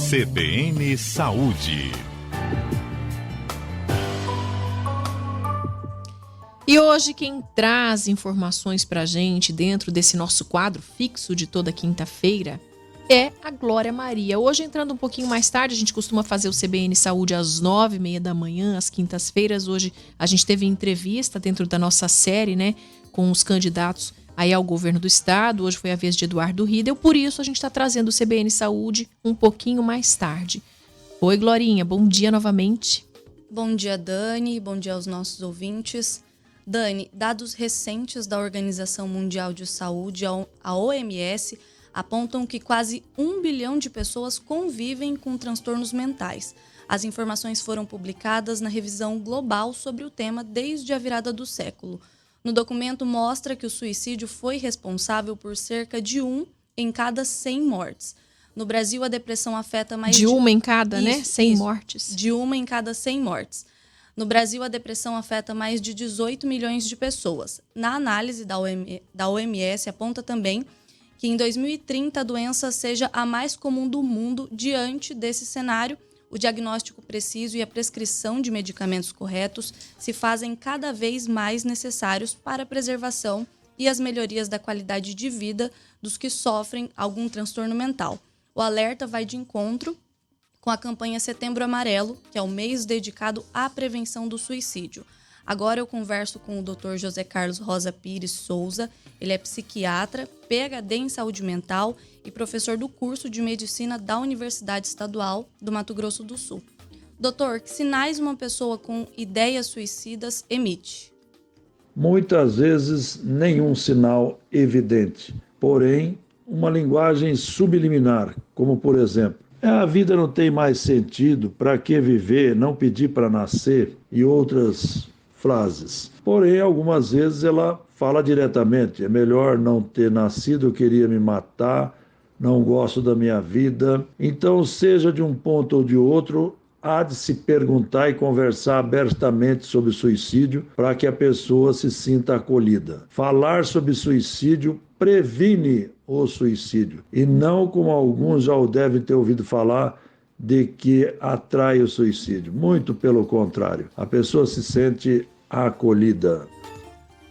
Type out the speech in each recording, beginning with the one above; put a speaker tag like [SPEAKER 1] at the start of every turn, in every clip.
[SPEAKER 1] CBN Saúde.
[SPEAKER 2] E hoje quem traz informações para a gente dentro desse nosso quadro fixo de toda quinta-feira é a Glória Maria. Hoje, entrando um pouquinho mais tarde, a gente costuma fazer o CBN Saúde às 9h30 da manhã, às quintas-feiras. Hoje a gente teve entrevista dentro da nossa série, né, com os candidatos aí ao governo do estado. Hoje foi a vez de Eduardo Riedel, por isso a gente está trazendo o CBN Saúde um pouquinho mais tarde. Oi, Glorinha, bom dia novamente.
[SPEAKER 3] Bom dia, Dani, bom dia aos nossos ouvintes. Dani, dados recentes da Organização Mundial de Saúde, a OMS, apontam que quase 1 bilhão de pessoas convivem com transtornos mentais. As informações foram publicadas na revisão global sobre o tema desde a virada do século. No documento mostra que o suicídio foi responsável por cerca de 1 em cada 100 mortes. No Brasil, a depressão afeta mais
[SPEAKER 2] de... uma em cada,
[SPEAKER 3] isso,
[SPEAKER 2] né? 100
[SPEAKER 3] isso,
[SPEAKER 2] mortes.
[SPEAKER 3] De 1 em cada 100 mortes. No Brasil, a depressão afeta mais de 18 milhões de pessoas. Na análise da OMS, aponta também que em 2030 a doença seja a mais comum do mundo. Diante desse cenário, o diagnóstico preciso e a prescrição de medicamentos corretos se fazem cada vez mais necessários para a preservação e as melhorias da qualidade de vida dos que sofrem algum transtorno mental. O alerta vai de encontro com a campanha Setembro Amarelo, que é o mês dedicado à prevenção do suicídio. Agora eu converso com o Dr. José Carlos Rosa Pires Souza. Ele é psiquiatra, PhD em saúde mental e professor do curso de medicina da Universidade Estadual do Mato Grosso do Sul. Doutor, que sinais uma pessoa com ideias suicidas emite?
[SPEAKER 4] Muitas vezes nenhum sinal evidente, porém uma linguagem subliminar, como por exemplo: a vida não tem mais sentido, para que viver, não pedir para nascer, e outras frases. Porém, algumas vezes ela fala diretamente: é melhor não ter nascido, eu queria me matar, não gosto da minha vida. Então, seja de um ponto ou de outro, há de se perguntar e conversar abertamente sobre suicídio para que a pessoa se sinta acolhida. Falar sobre suicídio previne o suicídio e não, como alguns já o devem ter ouvido falar, de que atrai o suicídio. Muito pelo contrário, a pessoa se sente acolhida.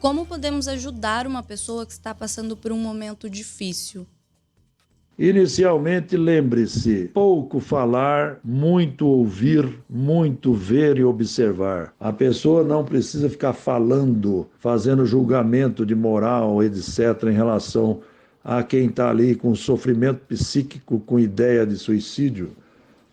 [SPEAKER 3] Como podemos ajudar uma pessoa que está passando por um momento difícil?
[SPEAKER 4] Inicialmente, lembre-se: pouco falar, muito ouvir, muito ver e observar. A pessoa não precisa ficar falando, fazendo julgamento de moral, etc., em relação a quem está ali com sofrimento psíquico, com ideia de suicídio,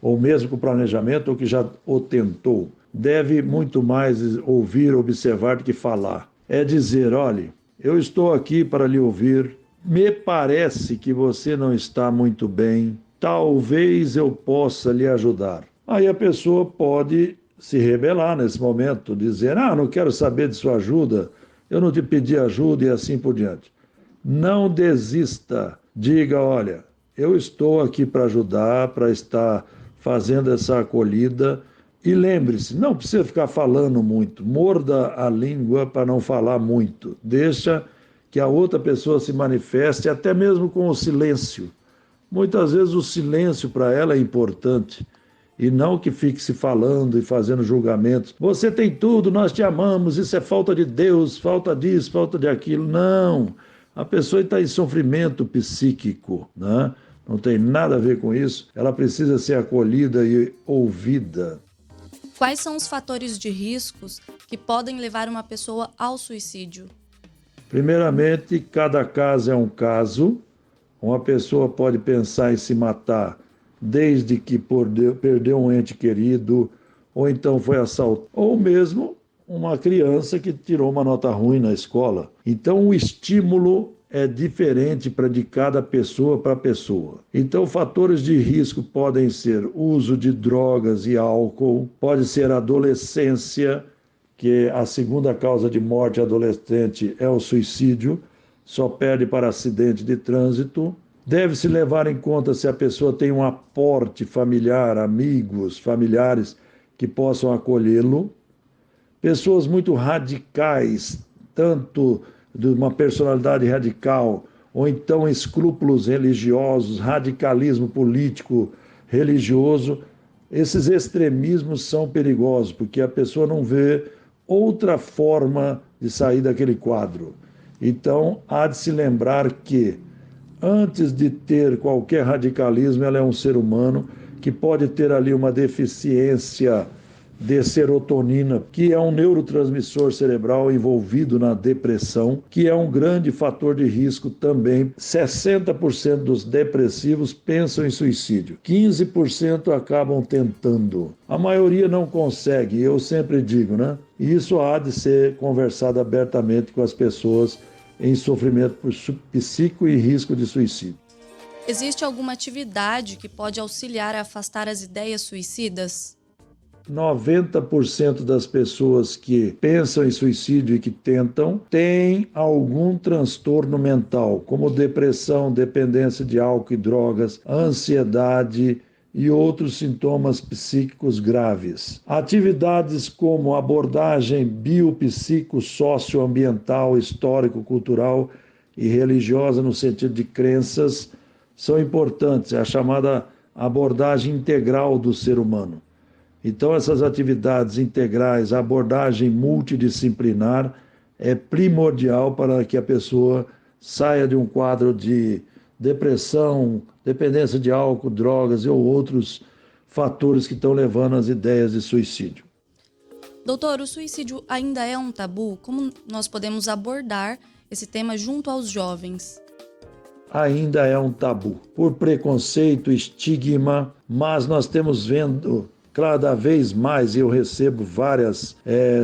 [SPEAKER 4] ou mesmo com planejamento, ou que já o tentou. Deve muito mais ouvir, observar do que falar. É dizer: olhe, eu estou aqui para lhe ouvir, me parece que você não está muito bem, talvez eu possa lhe ajudar. Aí a pessoa pode se rebelar nesse momento, dizer: não quero saber de sua ajuda, eu não te pedi ajuda, e assim por diante. Não desista, diga: olha, eu estou aqui para ajudar, para estar fazendo essa acolhida. E lembre-se, não precisa ficar falando muito, morda a língua para não falar muito, deixa que a outra pessoa se manifeste, até mesmo com o silêncio. Muitas vezes o silêncio para ela é importante, e não que fique se falando e fazendo julgamentos. Você tem tudo, nós te amamos, isso é falta de Deus, falta disso, falta de aquilo. Não, a pessoa está em sofrimento psíquico, né? Não tem nada a ver com isso, ela precisa ser acolhida e ouvida.
[SPEAKER 3] Quais são os fatores de riscos que podem levar uma pessoa ao suicídio?
[SPEAKER 4] Primeiramente, cada caso é um caso. Uma pessoa pode pensar em se matar desde que perdeu um ente querido, ou então foi assaltado, ou mesmo uma criança que tirou uma nota ruim na escola. Então, o estímulo é diferente de cada pessoa para pessoa. Então, fatores de risco podem ser uso de drogas e álcool, pode ser adolescência, que a segunda causa de morte adolescente é o suicídio, só perde para acidente de trânsito. Deve-se levar em conta se a pessoa tem um aporte familiar, amigos, familiares que possam acolhê-lo. Pessoas muito radicais, tanto de uma personalidade radical ou então escrúpulos religiosos, radicalismo político, religioso. Esses extremismos são perigosos, porque a pessoa não vê outra forma de sair daquele quadro. Então, há de se lembrar que, antes de ter qualquer radicalismo, ela é um ser humano que pode ter ali uma deficiência de serotonina, que é um neurotransmissor cerebral envolvido na depressão, que é um grande fator de risco também. 60% dos depressivos pensam em suicídio, 15% acabam tentando. A maioria não consegue, eu sempre digo, né? E isso há de ser conversado abertamente com as pessoas em sofrimento psíquico e risco de suicídio.
[SPEAKER 3] Existe alguma atividade que pode auxiliar a afastar as ideias suicidas?
[SPEAKER 4] 90% das pessoas que pensam em suicídio e que tentam têm algum transtorno mental, como depressão, dependência de álcool e drogas, ansiedade e outros sintomas psíquicos graves. Atividades como abordagem biopsico-socioambiental, histórico-cultural e religiosa no sentido de crenças são importantes, é a chamada abordagem integral do ser humano. Então, essas atividades integrais, a abordagem multidisciplinar é primordial para que a pessoa saia de um quadro de depressão, dependência de álcool, drogas ou outros fatores que estão levando às ideias de suicídio.
[SPEAKER 3] Doutor, o suicídio ainda é um tabu? Como nós podemos abordar esse tema junto aos jovens?
[SPEAKER 4] Ainda é um tabu, por preconceito, estigma, mas nós temos vendo cada vez mais, eu recebo várias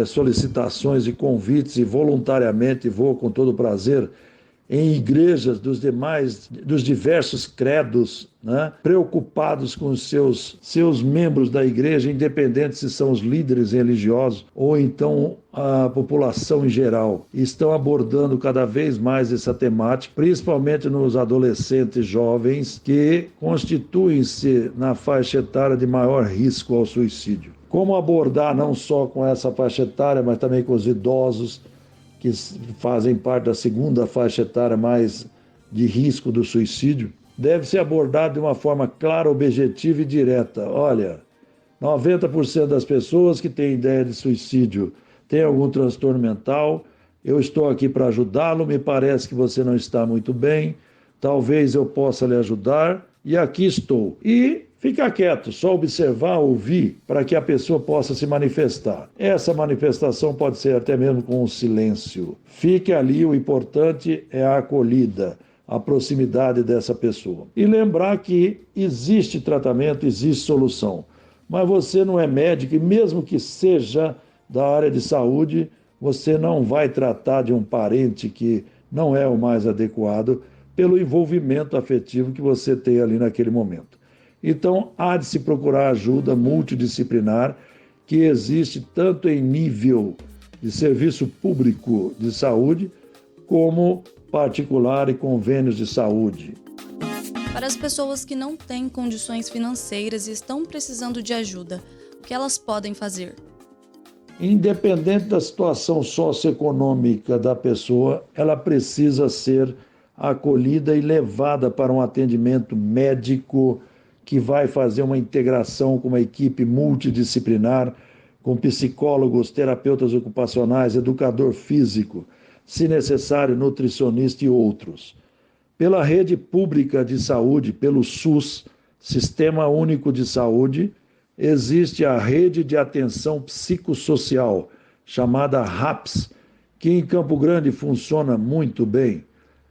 [SPEAKER 4] solicitações e convites e voluntariamente vou com todo prazer em igrejas dos diversos credos, né? Preocupados com os seus membros da igreja, independente se são os líderes religiosos ou então a população em geral. Estão abordando cada vez mais essa temática, principalmente nos adolescentes jovens que constituem-se na faixa etária de maior risco ao suicídio. Como abordar não só com essa faixa etária, mas também com os idosos, que fazem parte da segunda faixa etária mais de risco do suicídio, deve ser abordado de uma forma clara, objetiva e direta. Olha, 90% das pessoas que têm ideia de suicídio têm algum transtorno mental, eu estou aqui para ajudá-lo, me parece que você não está muito bem, talvez eu possa lhe ajudar, e aqui estou. E fica quieto, só observar, ouvir, para que a pessoa possa se manifestar. Essa manifestação pode ser até mesmo com um silêncio. Fique ali, o importante é a acolhida, a proximidade dessa pessoa. E lembrar que existe tratamento, existe solução. Mas você não é médico e mesmo que seja da área de saúde, você não vai tratar de um parente que não é o mais adequado pelo envolvimento afetivo que você tem ali naquele momento. Então, há de se procurar ajuda multidisciplinar que existe tanto em nível de serviço público de saúde, como particular e convênios de saúde.
[SPEAKER 3] Para as pessoas que não têm condições financeiras e estão precisando de ajuda, o que elas podem fazer?
[SPEAKER 4] Independente da situação socioeconômica da pessoa, ela precisa ser acolhida e levada para um atendimento médico que vai fazer uma integração com uma equipe multidisciplinar, com psicólogos, terapeutas ocupacionais, educador físico, se necessário, nutricionista e outros. Pela rede pública de saúde, pelo SUS, Sistema Único de Saúde, existe a rede de atenção psicossocial, chamada RAPS, que em Campo Grande funciona muito bem.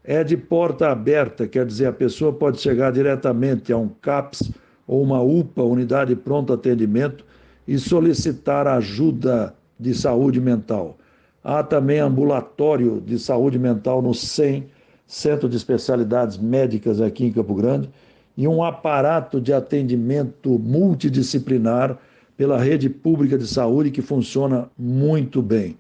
[SPEAKER 4] É de porta aberta, quer dizer, a pessoa pode chegar diretamente a um CAPS ou uma UPA, Unidade de Pronto Atendimento, e solicitar ajuda de saúde mental. Há também ambulatório de saúde mental no CEM, Centro de Especialidades Médicas aqui em Campo Grande, e um aparato de atendimento multidisciplinar pela rede pública de saúde que funciona muito bem.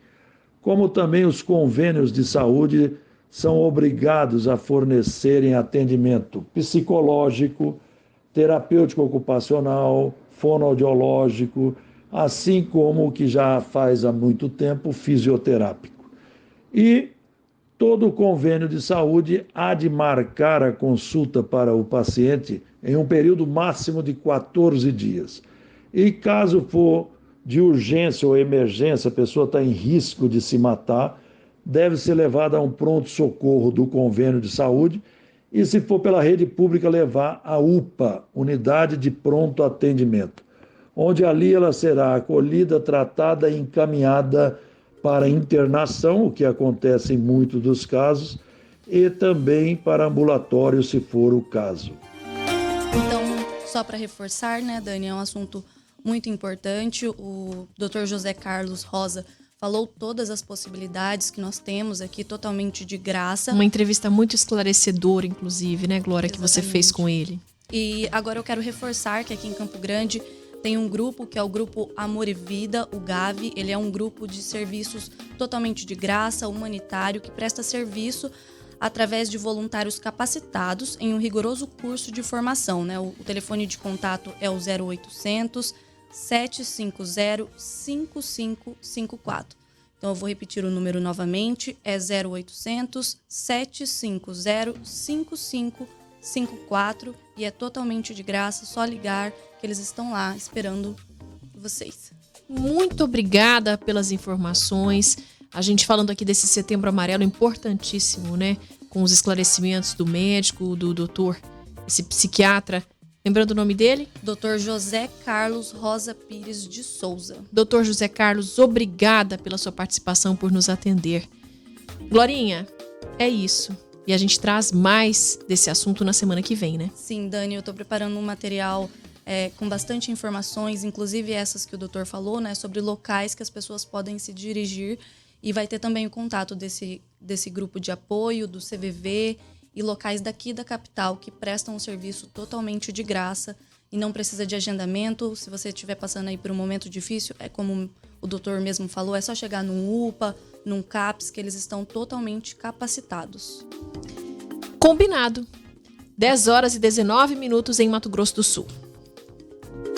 [SPEAKER 4] Como também os convênios de saúde são obrigados a fornecerem atendimento psicológico, terapêutico ocupacional, fonoaudiológico, assim como o que já faz há muito tempo, fisioterápico. E Todo convênio de saúde há de marcar a consulta para o paciente em um período máximo de 14 dias. E caso for de urgência ou emergência, a pessoa está em risco de se matar, deve ser levada a um pronto-socorro do convênio de saúde e, se for pela rede pública, levar a UPA, Unidade de Pronto Atendimento, onde ali ela será acolhida, tratada e encaminhada para internação, o que acontece em muitos dos casos, e também para ambulatório, se for o caso.
[SPEAKER 3] Então, só para reforçar, né, Dani, é um assunto muito importante. O Dr. José Carlos Rosa falou todas as possibilidades que nós temos aqui, totalmente de graça.
[SPEAKER 2] Uma entrevista muito esclarecedora, inclusive, né, Glória, que você fez com ele.
[SPEAKER 3] E agora eu quero reforçar que aqui em Campo Grande tem um grupo que é o Grupo Amor e Vida, o GAV. Ele é um grupo de serviços totalmente de graça, humanitário, que presta serviço através de voluntários capacitados em um rigoroso curso de formação, né? O telefone de contato é o 0800 750 5554. Então eu vou repetir o número novamente, é 0800 750 5554 e é totalmente de graça, só ligar que eles estão lá esperando vocês.
[SPEAKER 2] Muito obrigada pelas informações. A gente falando aqui desse Setembro Amarelo importantíssimo, né? Com os esclarecimentos do médico, do doutor, esse psiquiatra. Lembrando o nome dele?
[SPEAKER 3] Dr. José Carlos Rosa Pires de Souza.
[SPEAKER 2] Dr. José Carlos, obrigada pela sua participação, por nos atender. Glorinha, é isso. E a gente traz mais desse assunto na semana que vem, né?
[SPEAKER 3] Sim, Dani, eu tô preparando um material com bastante informações, inclusive essas que o doutor falou, né? Sobre locais que as pessoas podem se dirigir. E vai ter também o contato desse grupo de apoio, do CVV e locais daqui da capital que prestam um serviço totalmente de graça e não precisa de agendamento. Se você estiver passando aí por um momento difícil, é como o doutor mesmo falou, é só chegar num UPA, num CAPS, que eles estão totalmente capacitados.
[SPEAKER 2] Combinado. 10 horas e 19 minutos em Mato Grosso do Sul.